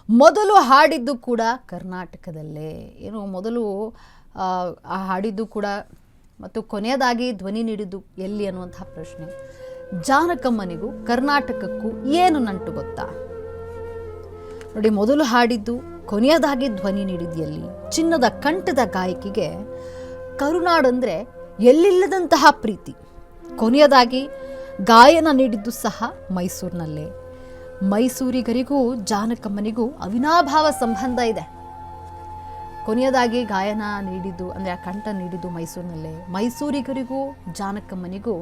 ಮೊದಲು ಹಾಡಿದ್ದು ಕೂಡ ಕರ್ನಾಟಕದಲ್ಲೇ. ಏನು ಮೊದಲು ಆ ಹಾಡಿದ್ದು ಕೂಡ ಮತ್ತು ಕೊನೆಯದಾಗಿ ಧ್ವನಿ ನೀಡಿದ್ದು ಎಲ್ಲಿ ಅನ್ನುವಂತಹ ಪ್ರಶ್ನೆ. ಜಾನಕಮ್ಮನಿಗೂ ಕರ್ನಾಟಕಕ್ಕೂ ಏನು ನಂಟು ಗೊತ್ತಾ? ನೋಡಿ, ಮೊದಲು ಹಾಡಿದ್ದು, ಕೊನೆಯದಾಗಿ ಧ್ವನಿ ನೀಡಿದ್ದು ಎಲ್ಲಿ? ಚಿನ್ನದ ಕಂಠದ ಗಾಯಕಿಗೆ ಕರುನಾಡಂದರೆ ಎಲ್ಲಿಲ್ಲದಂತಹ ಪ್ರೀತಿ. ಕೊನೆಯದಾಗಿ ಗಾಯನ ನೀಡಿದ್ದು ಸಹ ಮೈಸೂರಿನಲ್ಲೇ. ಮೈಸೂರಿಗರಿಗೂ ಜಾನಕಮ್ಮನಿಗೂ ಅವಿನಾಭಾವ ಸಂಬಂಧ ಇದೆ. ಕೊನೆಯದಾಗಿ ಗಾಯನ ನೀಡಿದ್ದು ಅಂದರೆ ಆ ಕಂಠ ನೀಡಿದ್ದು ಮೈಸೂರಿನಲ್ಲೇ. ಮೈಸೂರಿಗರಿಗೂ ಜಾನಕಮ್ಮನಿಗೂ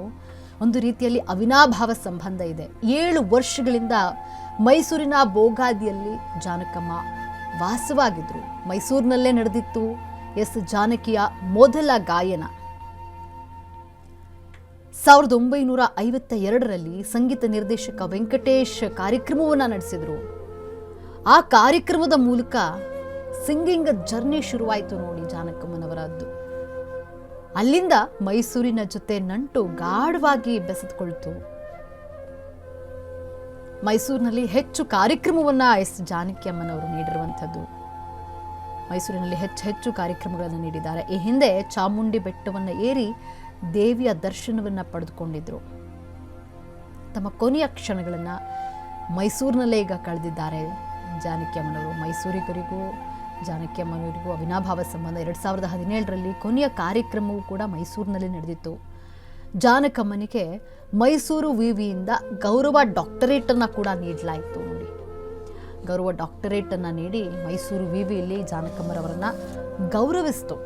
ಒಂದು ರೀತಿಯಲ್ಲಿ ಅವಿನಾಭಾವ ಸಂಬಂಧ ಇದೆ. 7 ವರ್ಷಗಳಿಂದ ಮೈಸೂರಿನ ಬೋಗಾದಿಯಲ್ಲಿ ಜಾನಕಮ್ಮ ವಾಸವಾಗಿದ್ರು. ಮೈಸೂರಿನಲ್ಲೇ ನಡೆದಿತ್ತು ಎಸ್ ಜಾನಕಿಯ ಮೊದಲ ಗಾಯನ. 1952ರಲ್ಲಿ ಸಂಗೀತ ನಿರ್ದೇಶಕ ವೆಂಕಟೇಶ್ ಕಾರ್ಯಕ್ರಮವನ್ನು ನಡೆಸಿದರು. ಆ ಕಾರ್ಯಕ್ರಮದ ಮೂಲಕ ಸಿಂಗಿಂಗ್ ಜರ್ನಿ ಶುರುವಾಯಿತು ನೋಡಿ ಜಾನಕಮ್ಮನವರದ್ದು. ಅಲ್ಲಿಂದ ಮೈಸೂರಿನ ಜೊತೆ ನಂಟು ಗಾಢವಾಗಿ ಬೆಸೆದುಕೊಳ್ತು. ಮೈಸೂರಿನಲ್ಲಿ ಹೆಚ್ಚು ಕಾರ್ಯಕ್ರಮವನ್ನು ಎಸ್ ಜಾನಕಿ ಅಮ್ಮನವರು ನೀಡಿರುವಂಥದ್ದು. ಮೈಸೂರಿನಲ್ಲಿ ಹೆಚ್ಚು ಕಾರ್ಯಕ್ರಮಗಳನ್ನು ನೀಡಿದ್ದಾರೆ. ಈ ಹಿಂದೆ ಚಾಮುಂಡಿ ಬೆಟ್ಟವನ್ನು ಏರಿ ದೇವಿಯ ದರ್ಶನವನ್ನು ಪಡೆದುಕೊಂಡಿದ್ರು. ತಮ್ಮ ಕೊನೆಯ ಕ್ಷಣಗಳನ್ನು ಮೈಸೂರಿನಲ್ಲೇ ಈಗ ಕಳೆದಿದ್ದಾರೆ ಜಾನಕಿ ಅಮ್ಮನವರು. ಮೈಸೂರಿಗರಿಗೂ ಜಾನಕಿ ಅಮ್ಮನವರಿಗೂ ಅವಿನಾಭಾವ ಸಂಬಂಧ. 2017ರಲ್ಲಿ ಕೊನೆಯ ಕಾರ್ಯಕ್ರಮವೂ ಕೂಡ ಮೈಸೂರಿನಲ್ಲಿ ನಡೆದಿತ್ತು. ಜಾನಕಮ್ಮನಿಗೆ ಮೈಸೂರು ವಿವಿಯಿಂದ ಗೌರವ ಡಾಕ್ಟರೇಟನ್ನು ಕೂಡ ನೀಡಲಾಯಿತು ನೋಡಿ. ಗೌರವ ಡಾಕ್ಟರೇಟನ್ನು ನೀಡಿ ಮೈಸೂರು ವಿವಿಯಲ್ಲಿ ಜಾನಕಮ್ಮರವರನ್ನು ಗೌರವಿಸಿತು.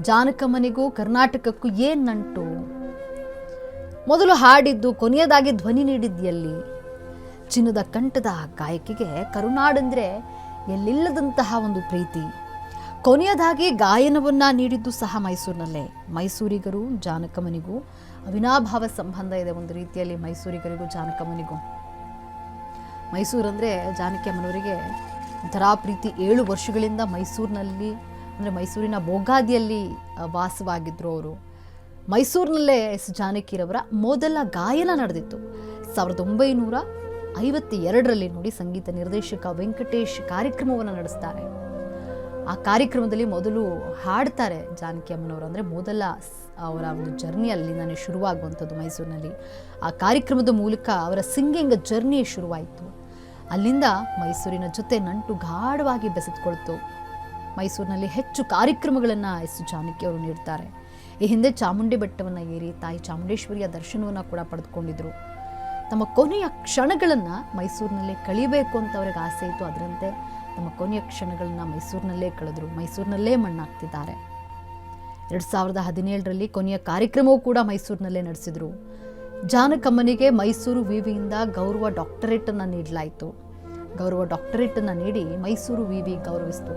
ಜಾನಕಮ್ಮನಿಗೂ ಕರ್ನಾಟಕಕ್ಕೂ ಏನು ನಂಟು? ಮೊದಲು ಹಾಡಿದ್ದು, ಕೊನೆಯದಾಗಿ ಧ್ವನಿ ನೀಡಿದ್ದು ಎಲ್ಲಿ? ಚಿನ್ನದ ಕಂಠದ ಗಾಯಕಿಗೆ ಕರುನಾಡಂದರೆ ಎಲ್ಲಿಲ್ಲದಂತಹ ಒಂದು ಪ್ರೀತಿ. ಕೊನೆಯದಾಗಿ ಗಾಯನವನ್ನು ನೀಡಿದ್ದು ಸಹ ಮೈಸೂರಿನಲ್ಲೇ. ಮೈಸೂರಿಗರು ಜಾನಕಮ್ಮನಿಗೂ ಅವಿನಾಭಾವ ಸಂಬಂಧ ಇದೆ ಒಂದು ರೀತಿಯಲ್ಲಿ. ಮೈಸೂರಿಗರಿಗೂ ಜಾನಕಮ್ಮನಿಗೂ ಮೈಸೂರಂದರೆ ಜಾನಕಿ ಅಮ್ಮನವರಿಗೆ ಒಂಥರ ಪ್ರೀತಿ. 7 ವರ್ಷಗಳಿಂದ ಮೈಸೂರಿನಲ್ಲಿ ಅಂದರೆ ಮೈಸೂರಿನ ಬೋಗಾದಿಯಲ್ಲಿ ವಾಸವಾಗಿದ್ದರು ಅವರು. ಮೈಸೂರಿನಲ್ಲೇ ಎಸ್ ಜಾನಕಿರವರ ಮೊದಲ ಗಾಯನ ನಡೆದಿತ್ತು. 1952ರಲ್ಲಿ ನೋಡಿ ಸಂಗೀತ ನಿರ್ದೇಶಕ ವೆಂಕಟೇಶ್ ಕಾರ್ಯಕ್ರಮವನ್ನು ನಡೆಸ್ತಾರೆ. ಆ ಕಾರ್ಯಕ್ರಮದಲ್ಲಿ ಮೊದಲು ಹಾಡ್ತಾರೆ ಜಾನಕಿ ಅಮ್ಮನವರು. ಅಂದರೆ ಮೊದಲ ಅವರ ಒಂದು ಜರ್ನಿ ಅಲ್ಲಿಂದಾನೆ ಶುರುವಾಗುವಂಥದ್ದು ಮೈಸೂರಿನಲ್ಲಿ. ಆ ಕಾರ್ಯಕ್ರಮದ ಮೂಲಕ ಅವರ ಸಿಂಗಿಂಗ್ ಜರ್ನಿ ಶುರುವಾಯಿತು. ಅಲ್ಲಿಂದ ಮೈಸೂರಿನ ಜೊತೆ ನಂಟು ಗಾಢವಾಗಿ ಬೆಸೆದುಕೊಳ್ತು. ಮೈಸೂರಿನಲ್ಲಿ ಹೆಚ್ಚು ಕಾರ್ಯಕ್ರಮಗಳನ್ನು ಎಸ್ ಜಾನಕಿ ಅವರು ನೀಡ್ತಾರೆ. ಈ ಹಿಂದೆ ಚಾಮುಂಡಿ ಬೆಟ್ಟವನ್ನು ಏರಿ ತಾಯಿ ಚಾಮುಂಡೇಶ್ವರಿಯ ದರ್ಶನವನ್ನು ಕೂಡ ಪಡೆದುಕೊಂಡಿದ್ರು. ತಮ್ಮ ಕೊನೆಯ ಕ್ಷಣಗಳನ್ನು ಮೈಸೂರಿನಲ್ಲೇ ಕಳಿಬೇಕು ಅಂತ ಅವ್ರಿಗೆ ಆಸೆ ಇತ್ತು. ಅದರಂತೆ ತಮ್ಮ ಕೊನೆಯ ಕ್ಷಣಗಳನ್ನು ಮೈಸೂರಿನಲ್ಲೇ ಕಳೆದರು. ಮೈಸೂರಿನಲ್ಲೇ ಮಣ್ಣಾಗ್ತಿದ್ದಾರೆ. 2017ರಲ್ಲಿ ಕೊನೆಯ ಕಾರ್ಯಕ್ರಮವೂ ಕೂಡ ಮೈಸೂರಿನಲ್ಲೇ ನಡೆಸಿದರು. ಜಾನಕಮ್ಮನಿಗೆ ಮೈಸೂರು ವಿವಿಯಿಂದ ಗೌರವ ಡಾಕ್ಟರೇಟನ್ನು ನೀಡಲಾಯಿತು. ಗೌರವ ಡಾಕ್ಟರೇಟನ್ನು ನೀಡಿ ಮೈಸೂರು ವಿವಿ ಗೌರವಿಸಿತು.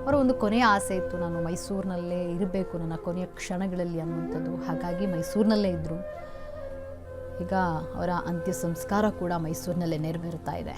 ಅವರ ಒಂದು ಕೊನೆಯ ಆಸೆ ಇತ್ತು, ನಾನು ಮೈಸೂರಿನಲ್ಲೇ ಇರಬೇಕು ನನ್ನ ಕೊನೆಯ ಕ್ಷಣಗಳಲ್ಲಿ ಅನ್ನುವಂಥದ್ದು. ಹಾಗಾಗಿ ಮೈಸೂರಿನಲ್ಲೇ ಇದ್ದರು. ಈಗ ಅವರ ಅಂತ್ಯ ಸಂಸ್ಕಾರ ಕೂಡ ಮೈಸೂರಿನಲ್ಲೇ ನೆರವೇರುತ್ತಾ ಇದೆ.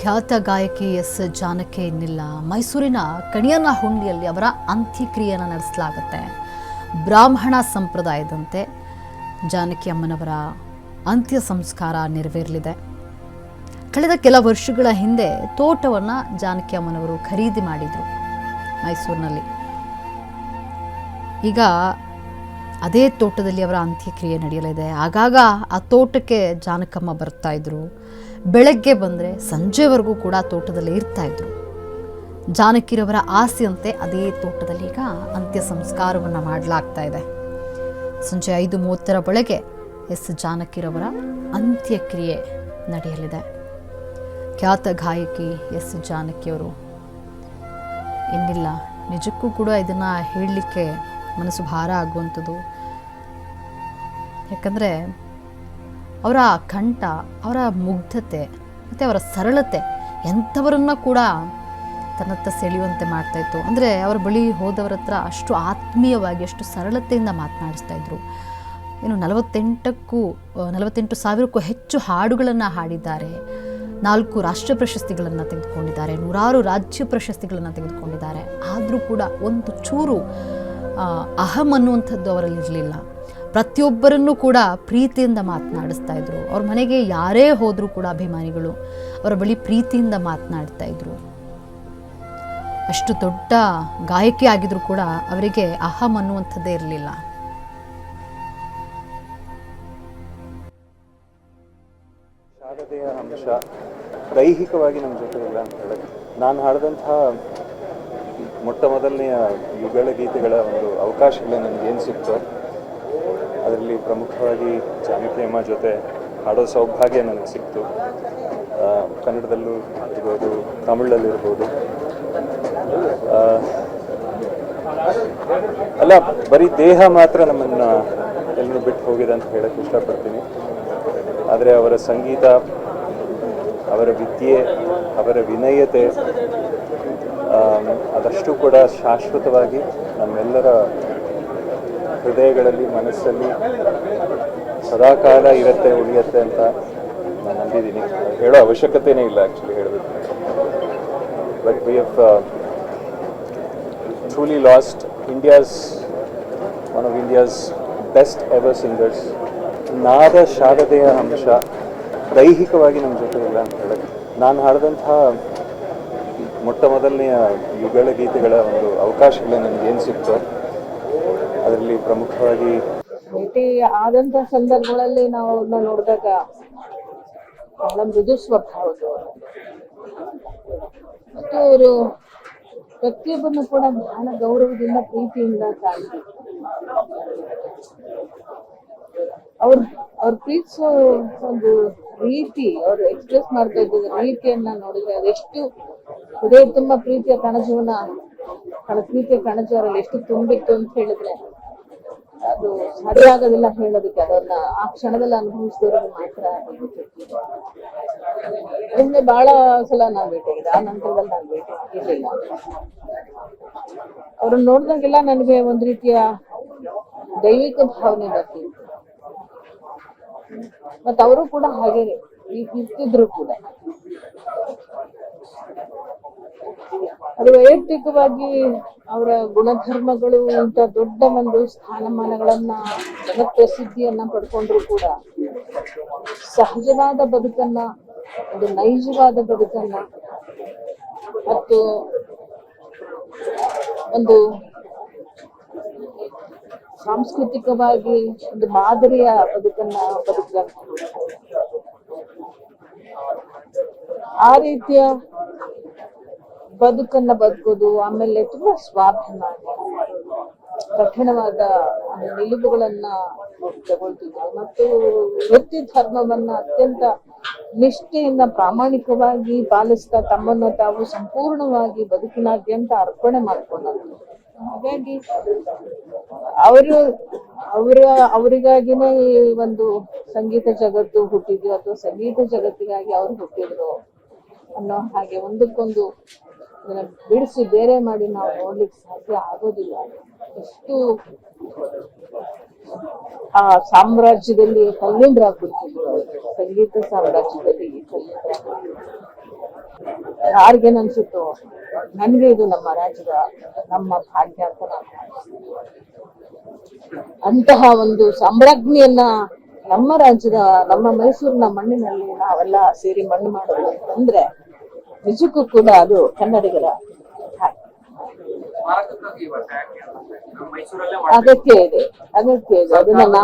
ಖ್ಯಾತ ಗಾಯಕಿ ಎಸ್ ಜಾನಕಿ ಇನ್ನಿಲ್ಲ. ಮೈಸೂರಿನ ಕಣಿಯನಹುಂಡಿಯಲ್ಲಿ ಅವರ ಅಂತ್ಯಕ್ರಿಯೆಯನ್ನು ನಡೆಸಲಾಗುತ್ತೆ. ಬ್ರಾಹ್ಮಣ ಸಂಪ್ರದಾಯದಂತೆ ಜಾನಕಿ ಅಮ್ಮನವರ ಅಂತ್ಯ ಸಂಸ್ಕಾರ ನೆರವೇರಲಿದೆ. ಕಳೆದ ಕೆಲ ವರ್ಷಗಳ ಹಿಂದೆ ತೋಟವನ್ನು ಜಾನಕಿ ಅಮ್ಮನವರು ಖರೀದಿ ಮಾಡಿದರು ಮೈಸೂರಿನಲ್ಲಿ. ಈಗ ಅದೇ ತೋಟದಲ್ಲಿ ಅವರ ಅಂತ್ಯಕ್ರಿಯೆ ನಡೆಯಲಿದೆ. ಆಗಾಗ ಆ ತೋಟಕ್ಕೆ ಜಾನಕಮ್ಮ ಬರ್ತಾ ಇದ್ರು. ಬೆಳಗ್ಗೆ ಬಂದರೆ ಸಂಜೆವರೆಗೂ ಕೂಡ ತೋಟದಲ್ಲಿ ಇರ್ತಾ ಇದ್ರು. ಜಾನಕಿರವರ ಆಸೆಯಂತೆ ಅದೇ ತೋಟದಲ್ಲಿ ಈಗ ಅಂತ್ಯ ಸಂಸ್ಕಾರವನ್ನು ಮಾಡಲಾಗ್ತಾ ಇದೆ. ಸಂಜೆ 5:30 ಒಳಗೆ ಎಸ್ ಜಾನಕಿರವರ ಅಂತ್ಯಕ್ರಿಯೆ ನಡೆಯಲಿದೆ. ಖ್ಯಾತ ಗಾಯಕಿ ಎಸ್ ಜಾನಕಿಯವರು ಇನ್ನಿಲ್ಲ. ನಿಜಕ್ಕೂ ಕೂಡ ಇದನ್ನು ಹೇಳಲಿಕ್ಕೆ ಮನಸ್ಸು ಭಾರ ಆಗುವಂಥದ್ದು. ಯಾಕಂದರೆ ಅವರ ಕಂಠ, ಅವರ ಮುಗ್ಧತೆ ಮತ್ತು ಅವರ ಸರಳತೆ ಎಂಥವರನ್ನ ಕೂಡ ತನ್ನತ್ತ ಸೆಳೆಯುವಂತೆ ಮಾಡ್ತಾಯಿತ್ತು. ಅಂದರೆ ಅವರ ಬಳಿ ಹೋದವರ ಹತ್ರ ಅಷ್ಟು ಆತ್ಮೀಯವಾಗಿ, ಅಷ್ಟು ಸರಳತೆಯಿಂದ ಮಾತನಾಡಿಸ್ತಾ ಇದ್ರು. 48,000ಕ್ಕೂ ಹೆಚ್ಚು ಹಾಡುಗಳನ್ನು ಹಾಡಿದ್ದಾರೆ. 4 ರಾಷ್ಟ್ರ ಪ್ರಶಸ್ತಿಗಳನ್ನು ತೆಗೆದುಕೊಂಡಿದ್ದಾರೆ. 100 ರಾಜ್ಯ ಪ್ರಶಸ್ತಿಗಳನ್ನು ತೆಗೆದುಕೊಂಡಿದ್ದಾರೆ. ಆದರೂ ಕೂಡ ಒಂದು ಚೂರು ಅಹಂ ಅನ್ನುವಂಥದ್ದು ಅವರಲ್ಲಿ ಇರಲಿಲ್ಲ. ಪ್ರತಿಯೊಬ್ಬರನ್ನೂ ಕೂಡ ಪ್ರೀತಿಯಿಂದ ಮಾತನಾಡಿಸ್ತಾ ಇದ್ರು. ಅವ್ರ ಮನೆಗೆ ಯಾರೇ ಹೋದರೂ ಕೂಡ ಅಭಿಮಾನಿಗಳು ಅವರ ಬಳಿ ಪ್ರೀತಿಯಿಂದ ಮಾತನಾಡ್ತಾ ಇದ್ರು. ಅಷ್ಟು ದೊಡ್ಡ ಗಾಯಕಿ ಆಗಿದ್ರು ಕೂಡ ಅವರಿಗೆ ಅಹಂ ಅನ್ನುವಂಥದ್ದೇ ಇರಲಿಲ್ಲ. ಶಾರದೆಯ ಅಂಶ ದೈಹಿಕವಾಗಿ ನಮ್ಮ ಜೊತೆ ಇಲ್ಲ ಅಂತ ಹೇಳಕ್ಕೆ, ನಾನು ಹಾಡಿದಂತಹ ಮೊಟ್ಟ ಮೊದಲನೆಯ ಯುಗಳ ಗೀತೆಗಳ ಒಂದು ಅವಕಾಶಗಳು ನನಗೇನು ಸಿಕ್ತೋ ಅದರಲ್ಲಿ ಪ್ರಮುಖವಾಗಿ ಜಾನಕಿ ಅಮ್ಮ ಜೊತೆ ಹಾಡೋ ಸೌಭಾಗ್ಯ ನನಗೆ ಸಿಕ್ತು. ಕನ್ನಡದಲ್ಲೂ ಇರ್ಬೋದು, ತಮಿಳಲ್ಲಿರ್ಬೋದು. ಅಲ್ಲ, ಬರೀ ದೇಹ ಮಾತ್ರ ನಮ್ಮನ್ನು ಎಲ್ಲರೂ ಬಿಟ್ಟು ಹೋಗಿದೆ ಅಂತ ಹೇಳಕ್ಕೆ ಇಷ್ಟಪಡ್ತೀನಿ. ಆದರೆ ಅವರ ಸಂಗೀತ, ಅವರ ವಿದ್ಯೆ, ಅವರ ವಿನಯತೆ ಅದಷ್ಟು ಕೂಡ ಶಾಶ್ವತವಾಗಿ ನಮ್ಮೆಲ್ಲರ ಹೃದಯಗಳಲ್ಲಿ, ಮನಸ್ಸಲ್ಲಿ ಸದಾಕಾಲ ಇರುತ್ತೆ, ಉಳಿಯುತ್ತೆ ಅಂತ ನಾನು ನಂಬಿದ್ದೀನಿ. ಹೇಳೋ ಅವಶ್ಯಕತೆಯೇ ಇಲ್ಲ ಆ್ಯಕ್ಚುಲಿ ಹೇಳಬೇಕು. But we have truly lost one of India's best ever singers. ನಾದ ಶಾರದೆಯ ಅಂಶ ದೈಹಿಕವಾಗಿ ನಮ್ಮ ಜೊತೆ ಇಲ್ಲ ಅಂತ ಹೇಳಕ್ಕೆ, ನಾನು ಹಾಡಿದಂತಹ ಮೊಟ್ಟ ಮೊದಲನೆಯ ಯುಗಳ ಗೀತೆಗಳ ಒಂದು ಅವಕಾಶಗಳು ನನಗೇನು ಸಿಕ್ತೋ ಅದರಲ್ಲಿ ಪ್ರಮುಖವಾಗಿ ಭೇಟಿ ಆದಂಥ ಸಂದರ್ಭಗಳಲ್ಲಿ ನಾವು ಅವ್ರನ್ನ ನೋಡಿದಾಗ ಬಹಳ ಮೃದು ಸ್ವಭಾವದವರು ಮತ್ತು ಅವರು ಪ್ರತಿಯೊಬ್ಬರನ್ನು ಕೂಡ ಬಹಳ ಗೌರವದಿಂದ, ಪ್ರೀತಿಯಿಂದ ಕಾಣ್ತೀವಿ. ಅವ್ರ ಪ್ರೀತಿಸೋ ಒಂದು ರೀತಿ, ಅವ್ರು ಎಕ್ಸ್ಪ್ರೆಸ್ ಮಾಡ್ತಾ ಇದ್ದ ರೀತಿಯನ್ನ ನೋಡಿದ್ರೆ ಅದೆಷ್ಟು ಹೃದಯ ತುಂಬ ಪ್ರೀತಿಯ ಪ್ರೀತಿಯ ಕಣಜ ಅವರಲ್ಲಿ ಎಷ್ಟು ತುಂಬಿತ್ತು ಅಂತ ಹೇಳಿದ್ರೆ ಅದು ಸಾಧ್ಯ ಆಗೋದಿಲ್ಲ ಹೇಳೋದಕ್ಕೆ. ಅದನ್ನ ಆ ಕ್ಷಣದಲ್ಲಿ ಅನುಭವಿಸಿದವ್ರಿಗೆ ಮಾತ್ರ. ಅದನ್ನೇ ಬಹಳ ಸಲ ನಾನು ಭೇಟಿಯಾಗಿದೆ. ಆ ನಂತರದಲ್ಲಿ ನಾನು ಭೇಟಿ ಇರಲಿಲ್ಲ. ಅವ್ರನ್ನ ನೋಡಿದಾಗೆಲ್ಲ ನನಗೆ ಒಂದು ರೀತಿಯ ದೈವಿಕ ಭಾವನೆ ಬರ್ತಿತ್ತು. ಮತ್ತು ಅವರು ಕೂಡ ಹಾಗೆ ಇರ್ತಿದ್ರು ಕೂಡ. ಅದು ವೈಯಕ್ತಿಕವಾಗಿ ಅವರ ಗುಣಧರ್ಮಗಳು ಇಂಥ ದೊಡ್ಡ ಒಂದು ಸ್ಥಾನಮಾನಗಳನ್ನ, ಜಗತ್ಪ್ರಸಿದ್ಧಿಯನ್ನ ಪಡ್ಕೊಂಡ್ರು ಕೂಡ ಸಹಜವಾದ ಬದುಕನ್ನ, ಒಂದು ನೈಜವಾದ ಬದುಕನ್ನ ಮತ್ತು ಒಂದು ಸಾಂಸ್ಕೃತಿಕವಾಗಿ ಒಂದು ಮಾದರಿಯ ಬದುಕನ್ನ ಆ ರೀತಿಯ ಬದುಕೋದು. ಆಮೇಲೆ ತುಂಬಾ ಸ್ವಾಭಿಮಾನಿ, ಕಠಿಣವಾದ ನಿಲುವುಗಳನ್ನ ತಗೊಳ್ತಿದ್ರು ಮತ್ತು ವೃತ್ತಿ ಧರ್ಮವನ್ನ ಅತ್ಯಂತ ನಿಷ್ಠೆಯಿಂದ ಪ್ರಾಮಾಣಿಕವಾಗಿ ಪಾಲಿಸ್ತಾ ತಮ್ಮನ್ನು ತಾವು ಸಂಪೂರ್ಣವಾಗಿ ಬದುಕಿನಾದ್ಯಂತ ಅರ್ಪಣೆ ಮಾಡ್ಕೊಂಡ್ರು. ಹಾಗಾಗಿ ಅವರಿಗಾಗಿನೇ ಈ ಒಂದು ಸಂಗೀತ ಜಗತ್ತು ಹುಟ್ಟಿದ್ರು ಅಥವಾ ಸಂಗೀತ ಜಗತ್ತಿಗಾಗಿ ಅವ್ರು ಹುಟ್ಟಿದ್ರು ಅನ್ನೋ ಹಾಗೆ ಒಂದಕ್ಕೊಂದು ಬಿಡಿಸಿ ಬೇರೆ ಮಾಡಿ ನಾವು ನೋಡ್ಲಿಕ್ಕೆ ಸಾಧ್ಯ ಆಗೋದಿಲ್ಲ. ಎಷ್ಟು ಆ ಸಾಮ್ರಾಜ್ಯದಲ್ಲಿ ತಲ್ಲೀನರಾಗ್ಬಿಡ್ತಿದ್ರು, ಸಂಗೀತ ಸಾಮ್ರಾಜ್ಯದಲ್ಲಿ ತಲ್ಲೀನರಾಗ್ಬಿಡ್ತಿದ್ರು. ಯಾರಿಗೇನು ಅನ್ಸುತ್ತೋ ನನಗೆ ಇದು ನಮ್ಮ ರಾಜ್ಯದ ನಮ್ಮ ಭಾಗ್ಯ ಅಂತ ನಾನು ಭಾವಿಸ್ತೀನಿ. ಅಂತಹ ಒಂದು ಸಾಮ್ರಾಜ್ಞಿಯನ್ನ ನಮ್ಮ ರಾಜ್ಯದ ನಮ್ಮ ಮೈಸೂರಿನ ಮಣ್ಣಿನಲ್ಲಿ ನಾವೆಲ್ಲ ಸೇರಿ ಮಣ್ಣು ಮಾಡೋದು ಅಂತಂದ್ರೆ ನಿಜಕ್ಕೂ ಕೂಡ ಅದು ಕನ್ನಡಿಗರ ಭಾಗ್ಯ. ಅಗತ್ಯ ಇದೆ ಅದನ್ನ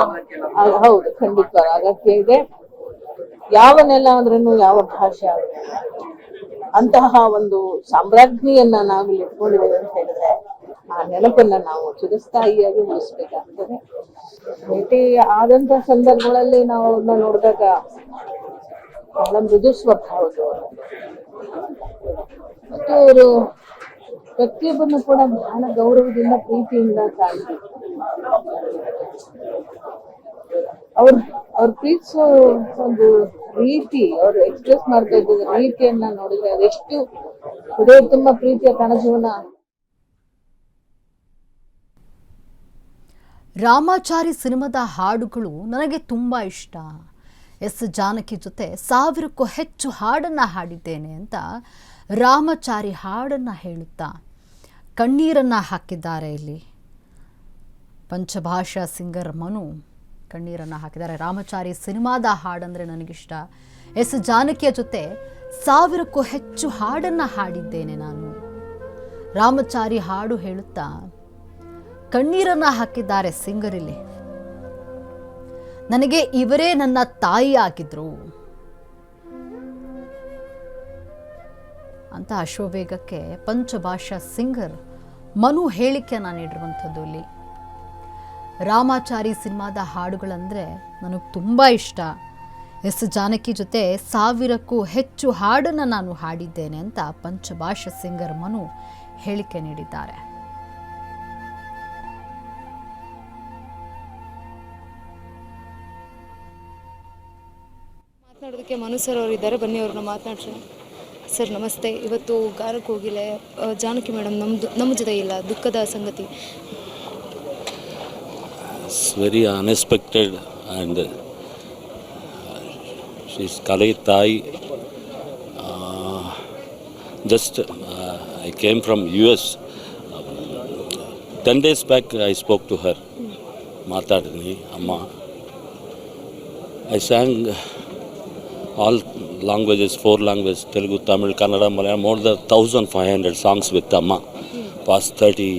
ಹೌದು, ಖಂಡಿತ ಅಗತ್ಯ ಇದೆ. ಯಾವ ನೆಲ ಆದ್ರೂ ಯಾವ ಭಾಷೆ ಆದ್ರೂ ಅಂತಹ ಒಂದು ಸಾಮ್ರಾಜ್ಞಿಯನ್ನ ನಾವು ಇಟ್ಕೊಂಡಿದ್ದೇವೆ ಅಂತ ಹೇಳಿದ್ರೆ ಆ ನೆನಪನ್ನ ನಾವು ಚಿರಸ್ಥಾಯಿಯಾಗಿ ಉಳಿಸ್ಬೇಕಾಗ್ತದೆ. ಭೇಟಿ ಆದಂತ ಸಂದರ್ಭಗಳಲ್ಲಿ ನಾವು ಅವ್ರನ್ನ ನೋಡಿದಾಗ ಬಹಳ ಮೃದು ಸ್ವಭಾವದವರು ಮತ್ತು ಅವರು ಪ್ರತಿಯೊಬ್ಬರನ್ನು ಕೂಡ ಬಹಳ ಗೌರವದಿಂದ ಪ್ರೀತಿಯಿಂದ ಕಾಣ್ತೀವಿ. ಅವ್ರ ಪ್ರೀತಿಸೋ ಒಂದು ರೀತಿ, ಅವ್ರು ಎಕ್ಸ್ಪ್ರೆಸ್ ಮಾಡ್ತಾ ಇದ್ದ ರೀತಿಯನ್ನ ನೋಡಿದ್ರೆ ಅದೆಷ್ಟು ಹೃದಯ ತುಂಬ ಪ್ರೀತಿಯ ಕಣಜೀವನ. ರಾಮಾಚಾರಿ ಸಿನಿಮಾದ ಹಾಡುಗಳು ನನಗೆ ತುಂಬ ಇಷ್ಟ. ಎಸ್ ಜಾನಕಿ ಜೊತೆ 1000ಕ್ಕೂ ಹೆಚ್ಚು ಹಾಡನ್ನು ಹಾಡಿದ್ದೇನೆ ಅಂತ ರಾಮಾಚಾರಿ ಹಾಡನ್ನು ಹೇಳುತ್ತಾ ಕಣ್ಣೀರನ್ನು ಹಾಕಿದ್ದಾರೆ. ಇಲ್ಲಿ ಪಂಚಭಾಷಾ ಸಿಂಗರ್ ಮನು ಕಣ್ಣೀರನ್ನು ಹಾಕಿದ್ದಾರೆ. ರಾಮಾಚಾರಿ ಸಿನಿಮಾದ ಹಾಡಂದರೆ ನನಗಿಷ್ಟ. ಎಸ್ ಜಾನಕಿಯ ಜೊತೆ 1000ಕ್ಕೂ ಹೆಚ್ಚು ಹಾಡನ್ನು ಹಾಡಿದ್ದೇನೆ ನಾನು. ರಾಮಾಚಾರಿ ಹಾಡು ಹೇಳುತ್ತಾ ಕಣ್ಣೀರನ್ನು ಹಾಕಿದ್ದಾರೆ ಸಿಂಗರ್ ಇಲ್ಲಿ. ನನಗೆ ಇವರೇ ನನ್ನ ತಾಯಿ ಆಗಿದ್ರು ಅಂತ ಅಶ್ವವೇಗಕ್ಕೆ ಪಂಚಭಾಷಾ ಸಿಂಗರ್ ಮನು ಹೇಳಿಕೆಯನ್ನು ನೀಡಿರುವಂಥದ್ದು ಇಲ್ಲಿ. ರಾಮಾಚಾರಿ ಸಿನಿಮಾದ ಹಾಡುಗಳಂದರೆ ನನಗೆ ತುಂಬ ಇಷ್ಟ. ಎಸ್ ಜಾನಕಿ ಜೊತೆ 1000ಕ್ಕೂ ಹೆಚ್ಚು ಹಾಡನ್ನು ನಾನು ಹಾಡಿದ್ದೇನೆ ಅಂತ ಪಂಚಭಾಷಾ ಸಿಂಗರ್ ಮನು ಹೇಳಿಕೆ ನೀಡಿದ್ದಾರೆ. ಮಾತನಾಡೋದಕ್ಕೆ ಮನು ಸರ್ ಅವರು ಇದ್ದಾರೆ, ಬನ್ನಿ ಅವ್ರನ್ನ ಮಾತನಾಡ್ಸೋಣ. ಸರ್ ನಮಸ್ತೆ. ಇವತ್ತು ಗಾನಕ್ಕೆ ಹೋಗಿಲ್ಲ, ಜಾನಕಿ ಮೇಡಮ್ ನಮ್ಮ ಜೊತೆ ಇಲ್ಲ, ದುಃಖದ ಸಂಗತಿ. It's very unexpected and she's Kalai Thai. I came from US. 10 days back I spoke to her. Matadini Amma. I sang all languages, 4 languages, Telugu, Tamil, Kannada, Malayalam, more than 1,500 songs with Amma. Past 30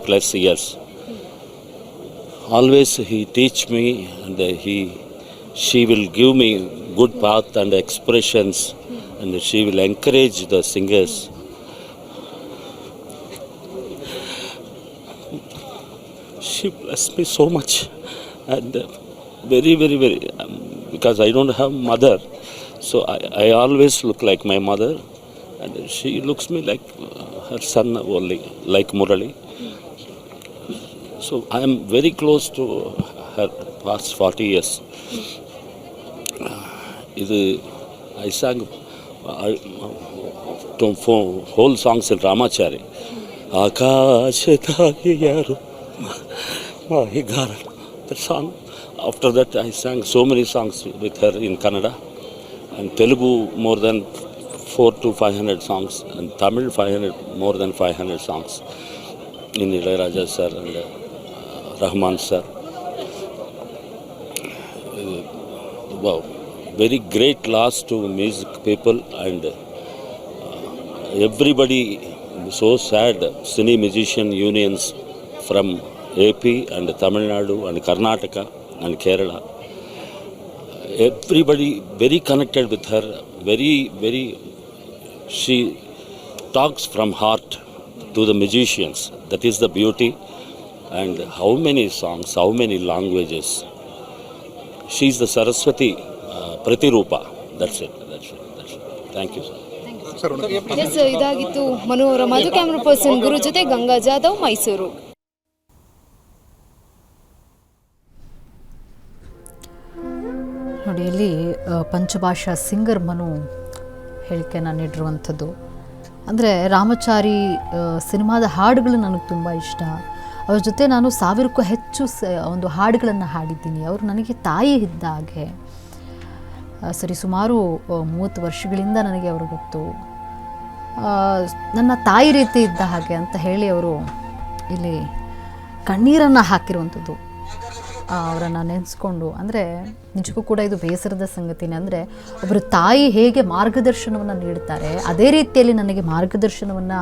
plus years. Always he teach me and she will give me good path and expressions and she will encourage the singers. She blessed me so much and very because I don't have mother, so I always look like my mother and she looks me like her son only, like Murali. So I am very close to her past 40 years. I sang whole songs in Ramachari. Akashatagi yaru mahigara. That song. After that I sang so many songs with her in Kannada and Telugu more than 400 to 500 songs and Tamil more than 500 songs in Ilayaraja sir and Rahman sir. Wow, very great loss to music people and everybody so sad. Cine musician unions from AP and Tamil Nadu and Karnataka and Kerala. Everybody very connected with her. Very, she talks from heart to the musicians. That is the beauty. And how many songs, how many languages. She is the Saraswati Pratirupa. That's it. Thank you, sir. Yes, ಇದಾಗಿತ್ತು ಮನು ಅವರ ಮಾತು. Camera person ಗುರು ಜೊತೆ ಗಂಗಾ ಜಾಧವ್, ಮೈಸೂರು. ನೋಡಿ, ಇಲ್ಲಿ ಪಂಚಭಾಷಾ singer Manu ಹೇಳಿಕೆಯನ್ನು ನೀಡಿರುವಂಥದ್ದು. ಅಂದರೆ ರಾಮಾಚಾರಿ ಸಿನಿಮಾದ ಹಾಡುಗಳು ನನಗೆ ತುಂಬ ಇಷ್ಟ. ಅವ್ರ ಜೊತೆ ನಾನು 1000ಕ್ಕೂ ಹೆಚ್ಚು ಒಂದು ಹಾಡುಗಳನ್ನು ಹಾಡಿದ್ದೀನಿ. ಅವರು ನನಗೆ ತಾಯಿ ಇದ್ದ ಹಾಗೆ. ಸರಿ ಸುಮಾರು 30 ವರ್ಷಗಳಿಂದ ನನಗೆ ಅವರು ಗೊತ್ತು. ನನ್ನ ತಾಯಿ ರೀತಿ ಇದ್ದ ಹಾಗೆ ಅಂತ ಹೇಳಿ ಅವರು ಇಲ್ಲಿ ಕಣ್ಣೀರನ್ನು ಹಾಕಿರುವಂಥದ್ದು ಅವರನ್ನು ನೆನೆಸ್ಕೊಂಡು. ಅಂದರೆ ನಿಜಕ್ಕೂ ಕೂಡ ಇದು ಬೇಸರದ ಸಂಗತಿನೇ. ಅಂದರೆ ಒಬ್ಬರು ತಾಯಿ ಹೇಗೆ ಮಾರ್ಗದರ್ಶನವನ್ನು ನೀಡ್ತಾರೆ ಅದೇ ರೀತಿಯಲ್ಲಿ ನನಗೆ ಮಾರ್ಗದರ್ಶನವನ್ನು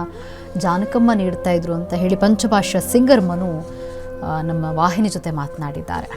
ಜಾನಕಮ್ಮ ನೀಡ್ತಾಯಿದ್ರು ಅಂತ ಹೇಳಿ ಪಂಚಭಾಷಾ ಸಿಂಗರ್ ಮನು ನಮ್ಮ ವಾಹಿನಿ ಜೊತೆ ಮಾತನಾಡಿದ್ದಾರೆ.